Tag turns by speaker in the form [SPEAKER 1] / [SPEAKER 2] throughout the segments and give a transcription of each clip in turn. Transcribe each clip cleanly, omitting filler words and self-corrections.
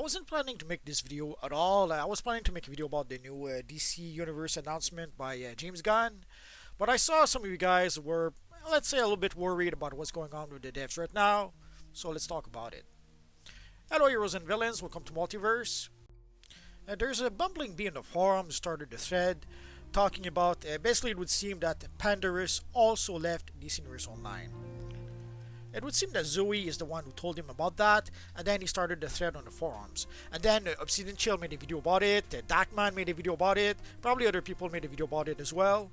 [SPEAKER 1] wasn't planning to make this video at all. I was planning to make a video about the new DC Universe announcement by James Gunn, but I saw some of you guys were, let's say, a little bit worried about what's going on with the devs right now, so let's talk about it. Hello heroes and villains, welcome to Multiverse. There's a bumbling bee in the forum started a thread talking about, basically it would seem that Pandarus also left DC Universe Online. It would seem that Zoe is the one who told him about that, and then he started the thread on the forums. And then Obsidian Chill made a video about it, Darkman made a video about it, probably other people made a video about it as well.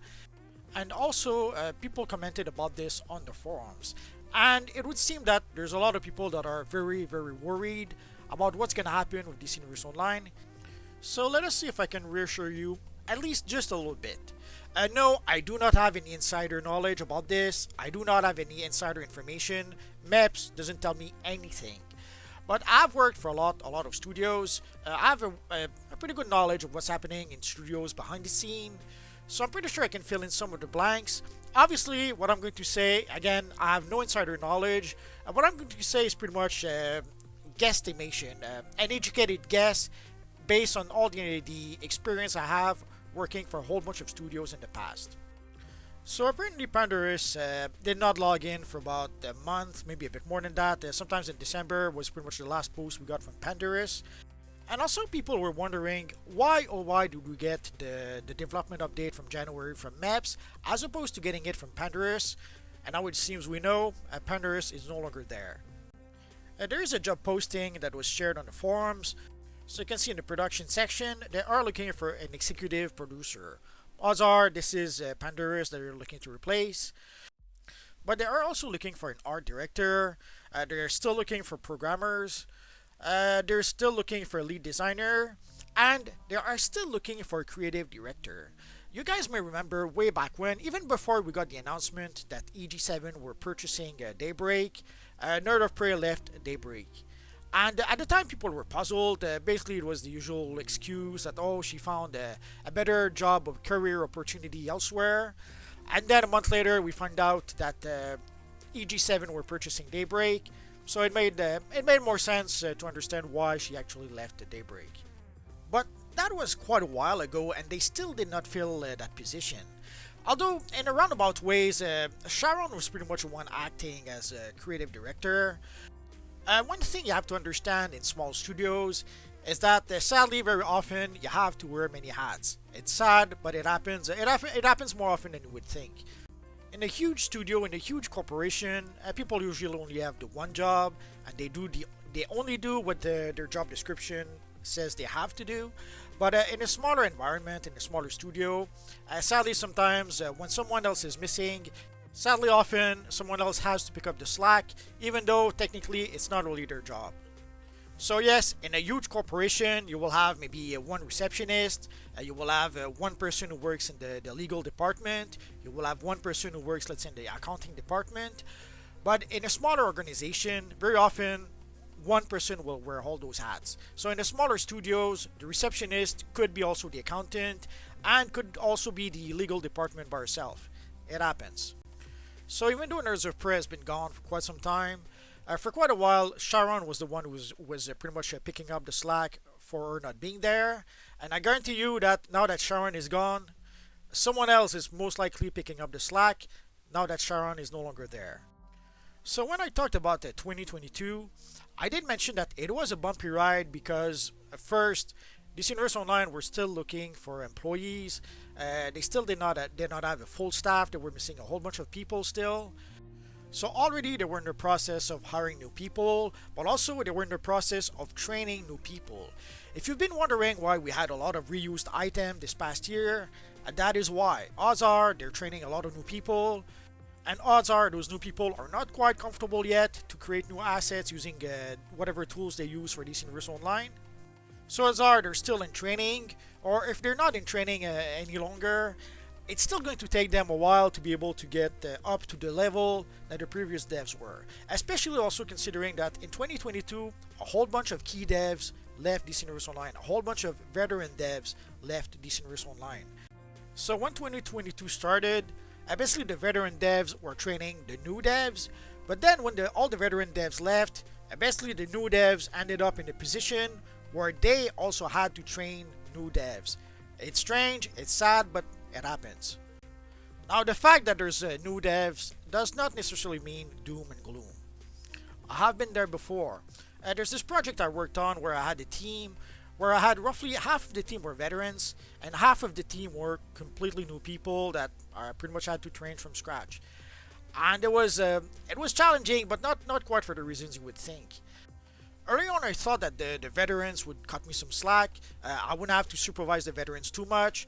[SPEAKER 1] And also, people commented about this on the forums. And it would seem that there's a lot of people that are very, very worried about what's going to happen with DC Universe Online. So let us see if I can reassure you, at least just a little bit. No, I do not have any insider knowledge about this. I do not have any insider information. MEPS doesn't tell me anything. But I've worked for a lot of studios. I have a pretty good knowledge of what's happening in studios behind the scene. So I'm pretty sure I can fill in some of the blanks. Obviously, what I'm going to say, again, I have no insider knowledge. What I'm going to say is pretty much guesstimation, an educated guess based on all the experience I have working for a whole bunch of studios in the past. So apparently Pandarus did not log in for about a month, maybe a bit more than that. Sometimes in December was pretty much the last post we got from Pandarus. And also people were wondering why did we get the development update from January from MEPS as opposed to getting it from Pandarus. And now it seems we know Pandarus is no longer there. There is a job posting that was shared on the forums. So you can see in the production section, they are looking for an executive producer. Odds are this is Pandarus that they're looking to replace. But they are also looking for an art director. They're still looking for programmers. They're still looking for a lead designer. And they are still looking for a creative director. You guys may remember way back when, even before we got the announcement that EG7 were purchasing Daybreak, Nerd of Prey left Daybreak. And at the time, people were puzzled. Basically, it was the usual excuse that, oh, she found a better job or career opportunity elsewhere. And then a month later, we found out that EG7 were purchasing Daybreak. So it made more sense to understand why she actually left Daybreak. But that was quite a while ago, and they still did not fill that position. Although, in a roundabout ways, Sharon was pretty much the one acting as a creative director. One thing you have to understand in small studios is that sadly very often you have to wear many hats. It's sad, but it happens. It happens more often than you would think. In a huge studio, in a huge corporation, people usually only have the one job, and they only do what their job description says they have to do. But in a smaller environment, in a smaller studio, sadly sometimes when someone else is missing, sadly often someone else has to pick up the slack, even though technically it's not really their job. So yes, in a huge corporation you will have maybe one receptionist, you will have one person who works in the legal department, you will have one person who works, let's say, in the accounting department. But in a smaller organization, very often one person will wear all those hats. So in the smaller studios, the receptionist could be also the accountant and could also be the legal department by herself. It happens. So even though Nerds of Prey has been gone for quite some time, for quite a while, Sharon was the one who was pretty much picking up the slack for her not being there. And I guarantee you that now that Sharon is gone, someone else is most likely picking up the slack now that Sharon is no longer there. So when I talked about 2022, I did mention that it was a bumpy ride because at first, DC Universe Online were still looking for employees. They still did not have a full staff. They were missing a whole bunch of people still. So already they were in the process of hiring new people, but also they were in the process of training new people. If you've been wondering why we had a lot of reused items this past year, that is why. Odds are they're training a lot of new people, and odds are those new people are not quite comfortable yet to create new assets using whatever tools they use for DC Universe Online. So odds are they're still in training, or if they're not in training any longer, it's still going to take them a while to be able to get up to the level that the previous devs were. Especially also considering that in 2022, a whole bunch of key devs left DC Universe Online. A whole bunch of veteran devs left DC Universe Online. So when 2022 started, basically the veteran devs were training the new devs, but then when all the veteran devs left, basically the new devs ended up in a position where they also had to train new devs. It's strange, it's sad, but it happens. Now, the fact that there's new devs does not necessarily mean doom and gloom. I have been there before. There's this project I worked on where I had a team where I had roughly half of the team were veterans and half of the team were completely new people that I pretty much had to train from scratch. And it was challenging, but not quite for the reasons you would think. Early on, I thought that the veterans would cut me some slack. I wouldn't have to supervise the veterans too much.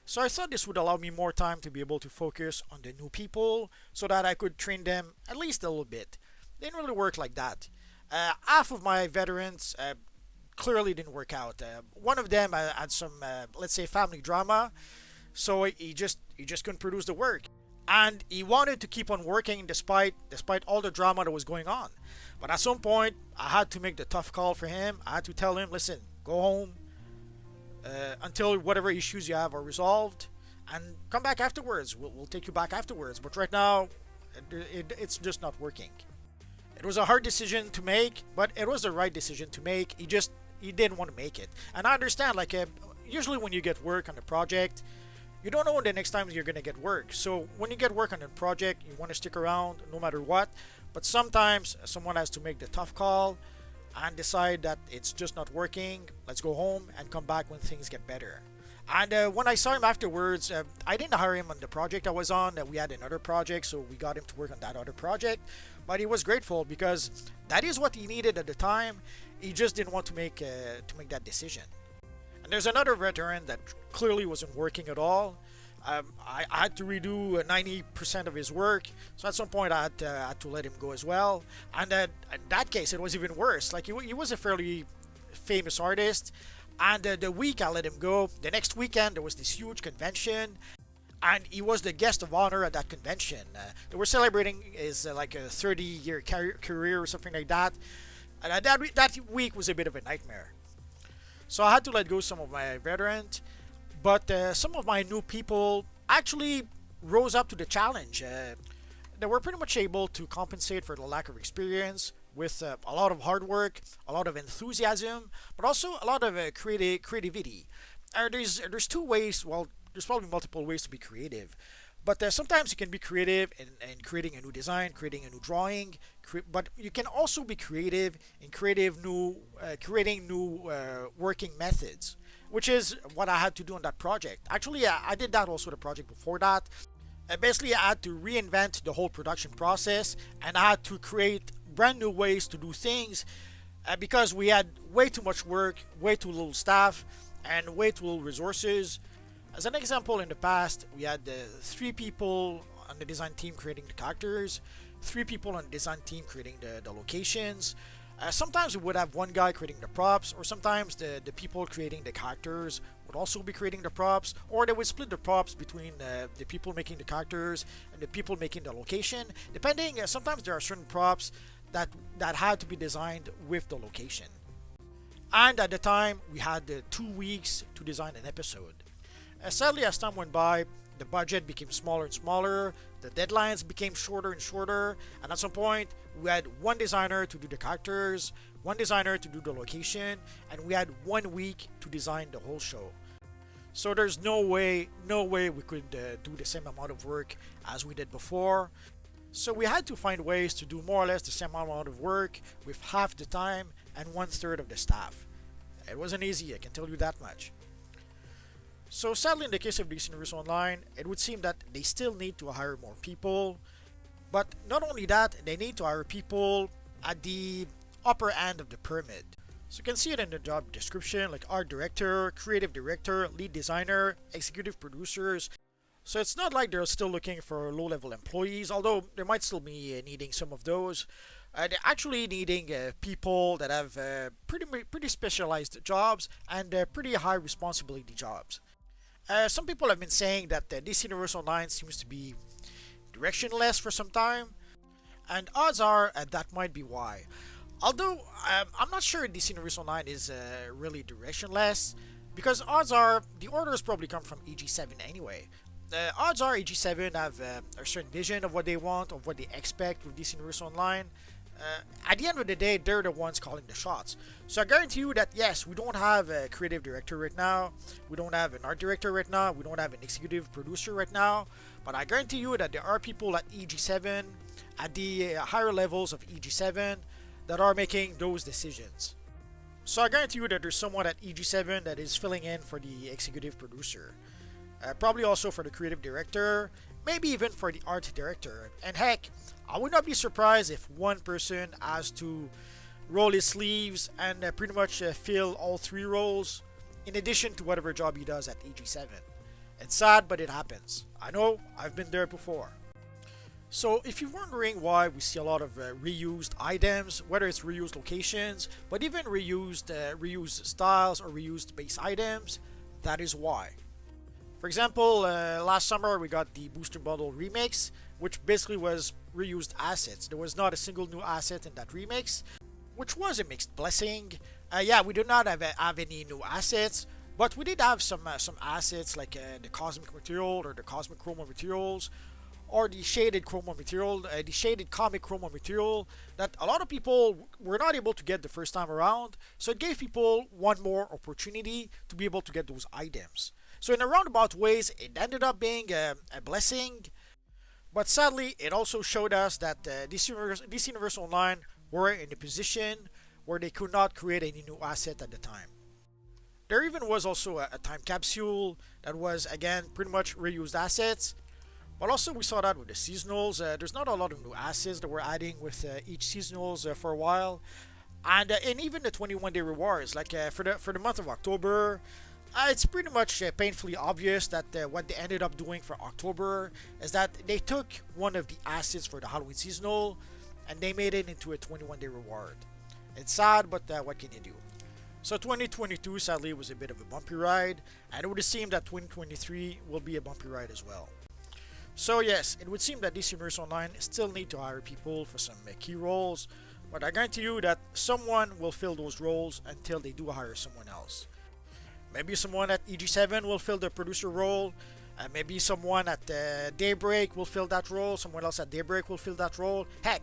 [SPEAKER 1] So I thought this would allow me more time to be able to focus on the new people so that I could train them at least a little bit. Didn't really work like that. Half of my veterans clearly didn't work out. One of them had some, let's say, family drama, so he just couldn't produce the work, and he wanted to keep on working despite all the drama that was going on. But at some point, I had to make the tough call for him. I had to tell him, listen, go home until whatever issues you have are resolved, and come back afterwards. We'll take you back afterwards. But right now, it's just not working. It was a hard decision to make, but it was the right decision to make. He didn't want to make it, and I understand. Like usually when you get work on a project, you don't know when the next time you're gonna get work. So when you get work on a project, you want to stick around no matter what. But sometimes someone has to make the tough call and decide that it's just not working. Let's go home and come back when things get better. And when I saw him afterwards, I didn't hire him on the project I was on. We had another project, so we got him to work on that other project. But he was grateful because that is what he needed at the time. He just didn't want to make that decision. And there's another veteran that clearly wasn't working at all. I had to redo 90% of his work, so at some point I had to let him go as well. And in that case, it was even worse. Like he was a fairly famous artist. And the week I let him go, the next weekend there was this huge convention, and he was the guest of honor at that convention. They were celebrating his like a 30-year career or something like that. And that week was a bit of a nightmare. So I had to let go some of my veterans, but some of my new people actually rose up to the challenge. They were pretty much able to compensate for the lack of experience with a lot of hard work, a lot of enthusiasm, but also a lot of creativity. There's two ways. Well, there's probably multiple ways to be creative, but sometimes you can be creative in creating a new design, creating a new drawing. But you can also be creative in creating new working methods, which is what I had to do on that project. Actually, I did that also the project before that. Basically, I had to reinvent the whole production process, and I had to create brand new ways to do things because we had way too much work, way too little staff, and way too little resources. As an example, in the past, we had 3 people on the design team creating the characters, 3 people on the design team creating the locations. Sometimes we would have one guy creating the props, or sometimes the people creating the characters would also be creating the props, or they would split the props between the people making the characters and the people making the location. Depending, sometimes there are certain props that had to be designed with the location. And at the time, we had 2 weeks to design an episode. Sadly, as time went by, the budget became smaller and smaller, the deadlines became shorter and shorter, and at some point, we had one designer to do the characters, one designer to do the location, and we had 1 week to design the whole show. So there's no way we could do the same amount of work as we did before. So we had to find ways to do more or less the same amount of work with half the time and 1/3 of the staff. It wasn't easy, I can tell you that much. So sadly, in the case of DC Universe Online, it would seem that they still need to hire more people. But not only that, they need to hire people at the upper end of the pyramid. So you can see it in the job description, like art director, creative director, lead designer, executive producers. So it's not like they're still looking for low-level employees, although they might still be needing some of those. They're actually needing people that have pretty specialized jobs and pretty high responsibility jobs. Some people have been saying that DC Universe Online seems to be directionless for some time, and odds are that might be why. Although I'm not sure DC Universe Online is really directionless, because odds are the orders probably come from EG7 anyway. Odds are EG7 have a certain vision of what they want, of what they expect with DC Universe Online. At the end of the day, they're the ones calling the shots. So I guarantee you that yes, we don't have a creative director right now, we don't have an art director right now, we don't have an executive producer right now, but I guarantee you that there are people at EG7, at the higher levels of EG7, that are making those decisions. So I guarantee you that there's someone at EG7 that is filling in for the executive producer. Probably also for the creative director, maybe even for the art director. And heck, I would not be surprised if one person has to roll his sleeves and pretty much fill all three roles in addition to whatever job he does at EG7. It's sad, but it happens. I know, I've been there before. So if you're wondering why we see a lot of reused items, whether it's reused locations, but even reused styles or reused base items, that is why. For example, last summer we got the Booster Bundle remix, which basically was reused assets. There was not a single new asset in that remix, which was a mixed blessing. Yeah, we did not have any new assets, but we did have some assets like the Cosmic Material or the Cosmic Chroma Materials, or the Shaded Chroma Material, the Shaded Comic Chroma Material that a lot of people were not able to get the first time around, so it gave people one more opportunity to be able to get those items. So in a roundabout ways, it ended up being a blessing, but sadly, it also showed us that DC Universe Online were in a position where they could not create any new asset at the time. There even was also a time capsule that was, again, pretty much reused assets, but also we saw that with the seasonals. There's not a lot of new assets that we're adding with each seasonals for a while, and even the 21-day rewards, like for the month of October. It's pretty much painfully obvious that what they ended up doing for October is that they took one of the assets for the Halloween seasonal and they made it into a 21-day reward. It's sad, but what can you do? So 2022 sadly was a bit of a bumpy ride, and it would seem that 2023 will be a bumpy ride as well. So yes, it would seem that DC Universe Online still need to hire people for some key roles, but I guarantee you that someone will fill those roles until they do hire someone else. Maybe someone at EG7 will fill the producer role. Maybe someone at Daybreak will fill that role. Someone else at Daybreak will fill that role. Heck,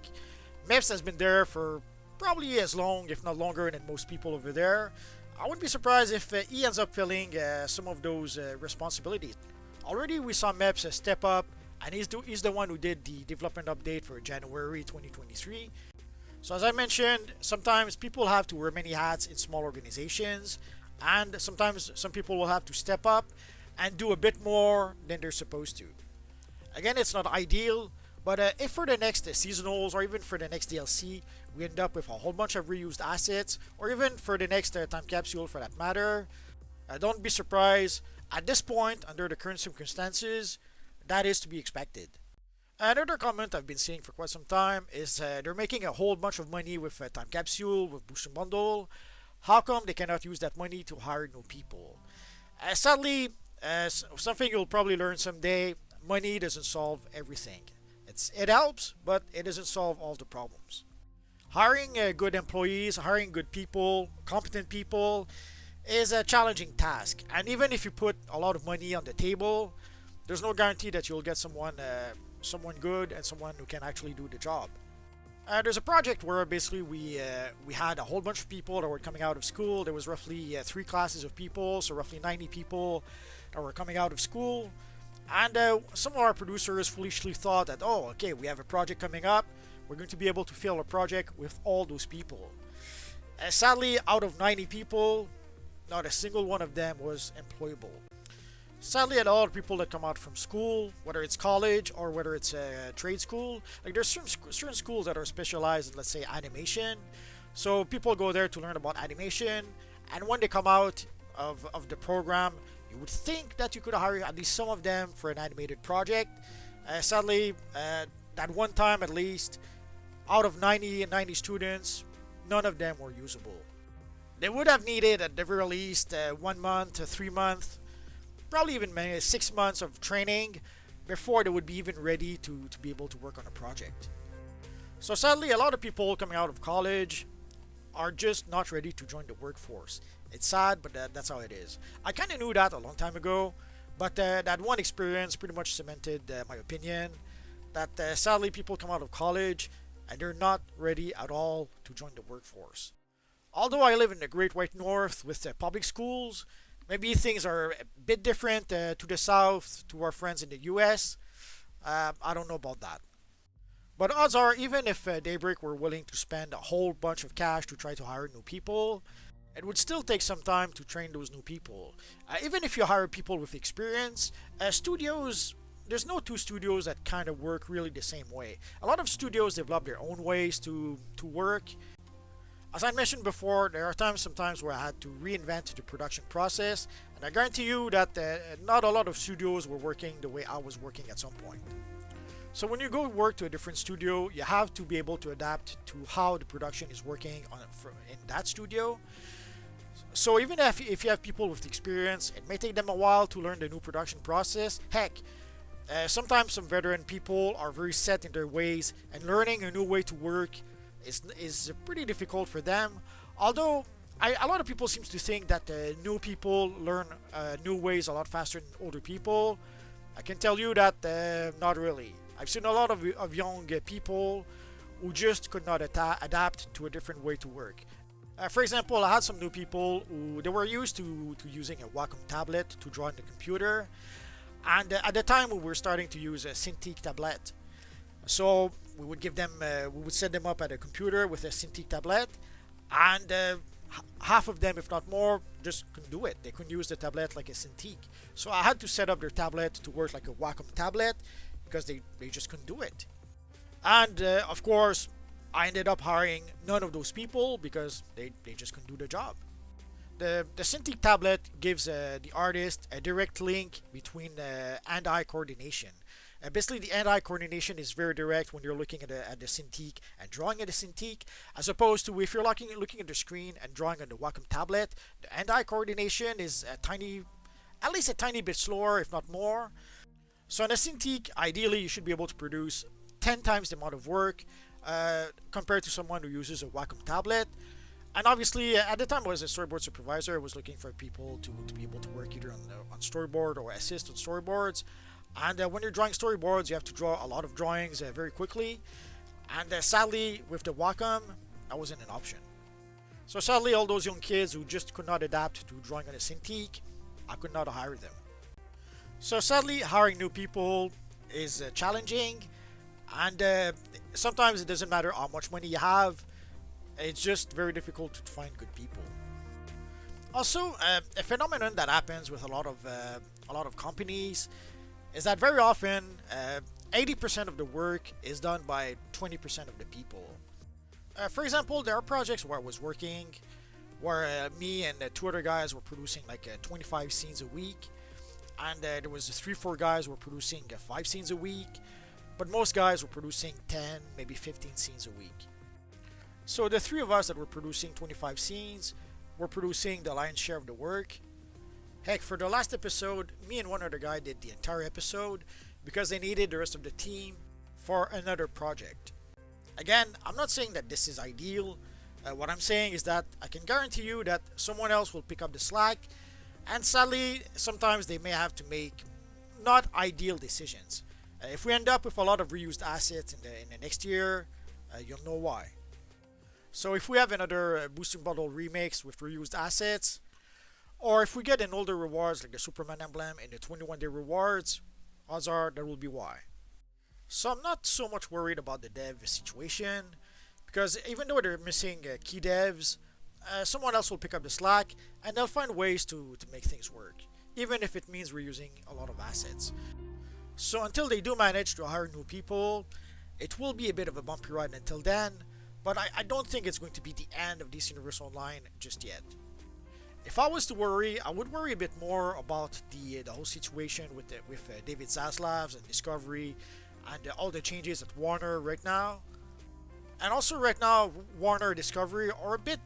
[SPEAKER 1] Mips has been there for probably as long, if not longer, than most people over there. I wouldn't be surprised if he ends up filling some of those responsibilities. Already we saw Mips step up, and he's the one who did the development update for January 2023. So as I mentioned, sometimes people have to wear many hats in small organizations, and sometimes some people will have to step up and do a bit more than they're supposed to. Again, it's not ideal, but if for the next seasonals or even for the next DLC we end up with a whole bunch of reused assets, or even for the next time capsule for that matter, don't be surprised. At this point, under the current circumstances, that is to be expected. Another comment I've been seeing for quite some time is they're making a whole bunch of money with time capsule, with Booster Bundle. How come they cannot use that money to hire new people? Sadly, something you'll probably learn someday, money doesn't solve everything. It helps, but it doesn't solve all the problems. Hiring good employees, hiring good people, competent people, is a challenging task. And even if you put a lot of money on the table, there's no guarantee that you'll get someone good and someone who can actually do the job. There's a project where basically we had a whole bunch of people that were coming out of school. There was roughly 3 classes of people, so roughly 90 people that were coming out of school. And some of our producers foolishly thought that, oh, okay, we have a project coming up. We're going to be able to fill a project with all those people. Sadly, out of 90 people, not a single one of them was employable. Sadly, a lot of people that come out from school, whether it's college or whether it's a trade school, like there's certain schools that are specialized in, let's say, animation. So people go there to learn about animation, and when they come out of the program, you would think that you could hire at least some of them for an animated project. Sadly, that one time at least, out of 90 students, none of them were usable. They would have needed at the very least 1 month to 3 months, probably even 6 months of training before they would be even ready to be able to work on a project. So sadly, a lot of people coming out of college are just not ready to join the workforce. It's sad, but that's how it is. I kind of knew that a long time ago, but that one experience pretty much cemented my opinion that sadly people come out of college and they're not ready at all to join the workforce. Although I live in the Great White North with public schools, maybe things are a bit different to the south, to our friends in the US. I don't know about that. But odds are, even if Daybreak were willing to spend a whole bunch of cash to try to hire new people, it would still take some time to train those new people. Even if you hire people with experience, studios, there's no two studios that kind of work really the same way. A lot of studios develop their own ways to work. As I mentioned before, there are sometimes where I had to reinvent the production process, and I guarantee you that not a lot of studios were working the way I was working at some point. So when you go work to a different studio, you have to be able to adapt to how the production is working in that studio. So even if you have people with experience, it may take them a while to learn the new production process. Heck, sometimes some veteran people are very set in their ways, and learning a new way to work is pretty difficult for them. Although a lot of people seem to think that new people learn new ways a lot faster than older people. I can tell you that not really. I've seen a lot of young people who just could not adapt to a different way to work. For example, I had some new people who they were used to using a Wacom tablet to draw on the computer, and at the time we were starting to use a Cintiq tablet. So we would we would set them up at a computer with a Cintiq tablet, and half of them, if not more, just couldn't do it. They couldn't use the tablet like a Cintiq. So I had to set up their tablet to work like a Wacom tablet because they just couldn't do it. And of course, I ended up hiring none of those people because they just couldn't do the job. The Cintiq tablet gives the artist a direct link between hand-eye coordination. Basically, the hand-eye coordination is very direct when you're looking at the Cintiq and drawing at the Cintiq, as opposed to if you're looking at the screen and drawing on the Wacom tablet. The hand-eye coordination is at least a tiny bit slower, if not more. So on a Cintiq, ideally, you should be able to produce 10 times the amount of work compared to someone who uses a Wacom tablet. And obviously, at the time I was a storyboard supervisor, I was looking for people to be able to work either on storyboard or assist on storyboards. And when you're drawing storyboards, you have to draw a lot of drawings very quickly. And sadly, with the Wacom, that wasn't an option. So sadly, all those young kids who just could not adapt to drawing on a Cintiq, I could not hire them. So sadly, hiring new people is challenging, and sometimes it doesn't matter how much money you have. It's just very difficult to find good people. Also, a phenomenon that happens with a lot of companies is that very often 80% of the work is done by 20% of the people. For example, there are projects where I was working where me and two other guys were producing like 25 scenes a week, and there was 3-4 guys who were producing 5 scenes a week, but most guys were producing 10, maybe 15 scenes a week. So the 3 of us that were producing 25 scenes were producing the lion's share of the work. Heck, for the last episode, me and one other guy did the entire episode because they needed the rest of the team for another project. Again, I'm not saying that this is ideal. What I'm saying is that I can guarantee you that someone else will pick up the slack, and sadly, sometimes they may have to make not ideal decisions. If we end up with a lot of reused assets in the next year, you'll know why. So if we have another Booster Bundle remix with reused assets, or if we get an older rewards like the Superman emblem and the 21-day rewards, odds are that will be why. So I'm not so much worried about the dev situation, because even though they're missing key devs, someone else will pick up the slack and they'll find ways to make things work, even if it means reusing a lot of assets. So until they do manage to hire new people, it will be a bit of a bumpy ride until then, but I don't think it's going to be the end of DC Universe Online just yet. If I was to worry, I would worry a bit more about the whole situation with David Zaslav's and Discovery and all the changes at Warner right now. And also right now, Warner and Discovery are a bit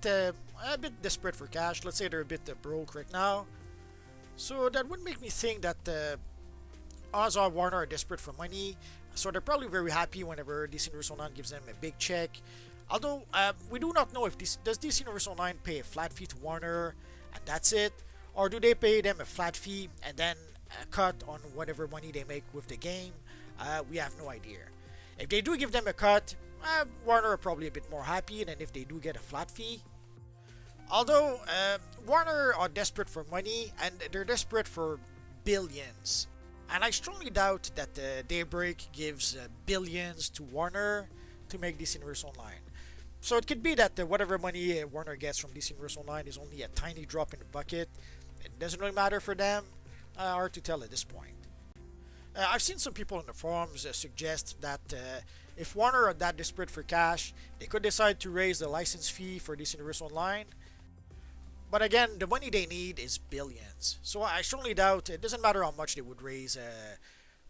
[SPEAKER 1] desperate for cash. Let's say they're a bit broke right now. So that would make me think that odds are Warner are desperate for money. So they're probably very happy whenever DC Universe Online gives them a big check. Although we do not know if does DC Universe Online pay a flat fee to Warner and that's it, or do they pay them a flat fee and then a cut on whatever money they make with the game? We have no idea. If they do give them a cut, Warner are probably a bit more happy than if they do get a flat fee. Although, Warner are desperate for money and they're desperate for billions. And I strongly doubt that Daybreak gives billions to Warner to make DC Universe Online. So it could be that whatever money Warner gets from DC Universe Online is only a tiny drop in the bucket. It doesn't really matter for them. Hard to tell at this point. I've seen some people in the forums suggest that if Warner are that desperate for cash, they could decide to raise the license fee for DC Universe Online. But again, the money they need is billions. So I strongly doubt it doesn't matter how much they would raise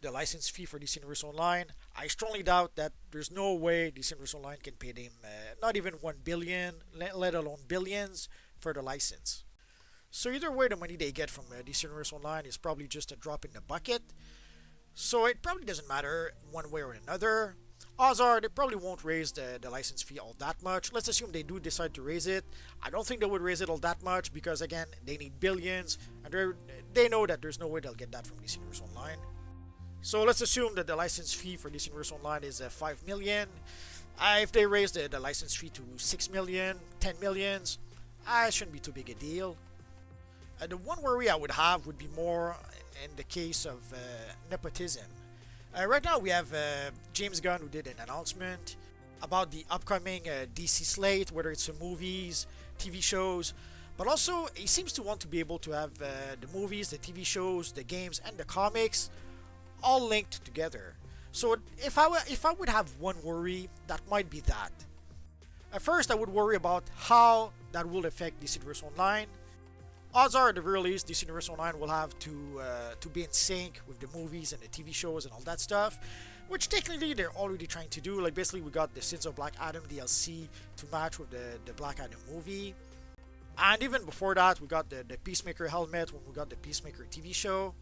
[SPEAKER 1] the license fee for DC Universe Online. I strongly doubt that there's no way DC Universe Online can pay them not even 1 billion, let alone billions, for the license. So either way, the money they get from DC Universe Online is probably just a drop in the bucket. So it probably doesn't matter one way or another. Odds are they probably won't raise the license fee all that much. Let's assume they do decide to raise it. I don't think they would raise it all that much because again, they need billions and they know that there's no way they'll get that from DC Universe Online. So let's assume that the license fee for DC Universe Online is 5 million. If they raise the license fee to 6 million, 10 millions, it shouldn't be too big a deal. The one worry I would have would be more in the case of nepotism. Right now we have James Gunn who did an announcement about the upcoming DC slate, whether it's movies, TV shows, but also he seems to want to be able to have the movies, the TV shows, the games, and the comics all linked together. So if I would have one worry, that might be that. At first, I would worry about how that will affect DC Universe Online. Odds are, at the very least, DC Universe Online will have to be in sync with the movies and the TV shows and all that stuff, which technically they're already trying to do. Like basically, we got the Sins of Black Adam DLC to match with the Black Adam movie, and even before that, we got the Peacemaker helmet when we got the Peacemaker TV show.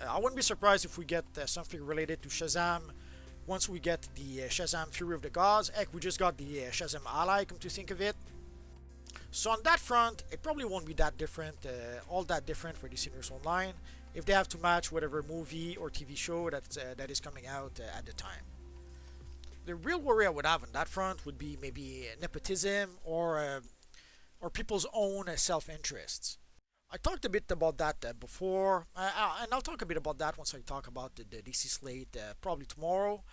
[SPEAKER 1] I wouldn't be surprised if we get something related to Shazam once we get the Shazam Fury of the Gods. Heck, we just got the Shazam Ally, come to think of it. So on that front, it probably won't be that different, all that different for DC Universe Online if they have to match whatever movie or TV show that is coming out at the time. The real worry I would have on that front would be maybe nepotism or people's own self-interests. I talked a bit about that before, and I'll talk a bit about that once I talk about the DC slate probably tomorrow.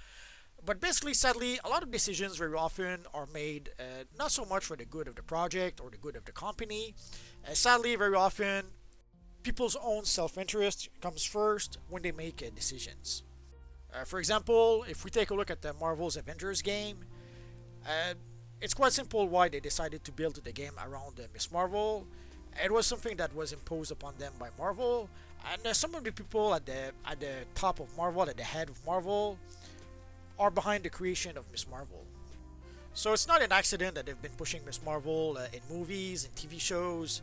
[SPEAKER 1] But basically, sadly, a lot of decisions very often are made not so much for the good of the project or the good of the company. Sadly, very often, people's own self-interest comes first when they make decisions. For example, if we take a look at the Marvel's Avengers game, it's quite simple why they decided to build the game around Miss Marvel. It was something that was imposed upon them by Marvel, and some of the people at the top of Marvel, at the head of Marvel, are behind the creation of Miss Marvel. So it's not an accident that they've been pushing Miss Marvel in movies, in TV shows,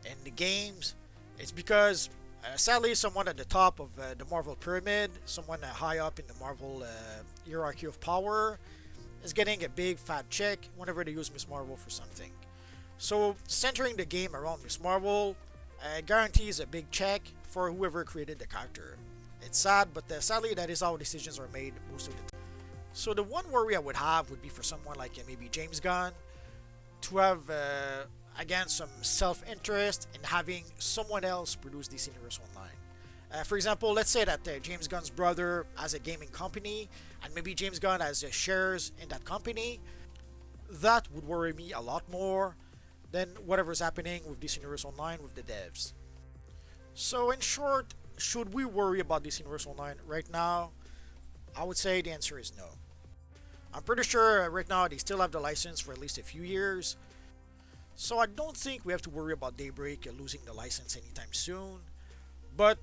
[SPEAKER 1] in the games. It's because, sadly, someone at the top of the Marvel pyramid, someone high up in the Marvel hierarchy of power, is getting a big fat check whenever they use Miss Marvel for something. So centering the game around Miss Marvel guarantees a big check for whoever created the character. It's sad, but sadly that is how decisions are made most of the time. So the one worry I would have would be for someone like maybe James Gunn to have again some self-interest in having someone else produce DC Universe Online. For example, let's say that James Gunn's brother has a gaming company and maybe James Gunn has shares in that company. That would worry me a lot more than whatever's happening with DC Universe Online with the devs. So in short, should we worry about DC Universe Online right now? I would say the answer is no. I'm pretty sure right now they still have the license for at least a few years, so I don't think we have to worry about Daybreak losing the license anytime soon, but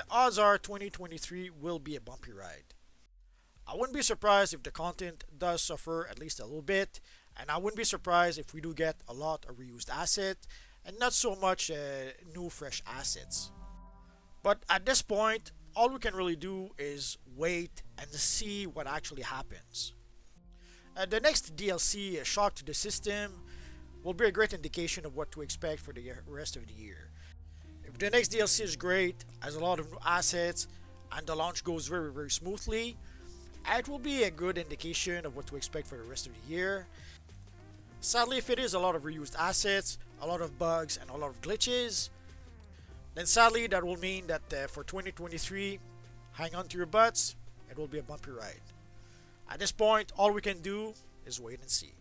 [SPEAKER 1] odds are 2023 will be a bumpy ride. I wouldn't be surprised if the content does suffer at least a little bit, and I wouldn't be surprised if we do get a lot of reused assets and not so much new fresh assets. But at this point, all we can really do is wait and see what actually happens. The next DLC, Shock to the System, will be a great indication of what to expect for the rest of the year. If the next DLC is great, has a lot of new assets, and the launch goes very, very smoothly, it will be a good indication of what to expect for the rest of the year. Sadly, if it is a lot of reused assets, a lot of bugs, and a lot of glitches, then sadly that will mean that for 2023, hang on to your butts, it will be a bumpy ride. At this point, all we can do is wait and see.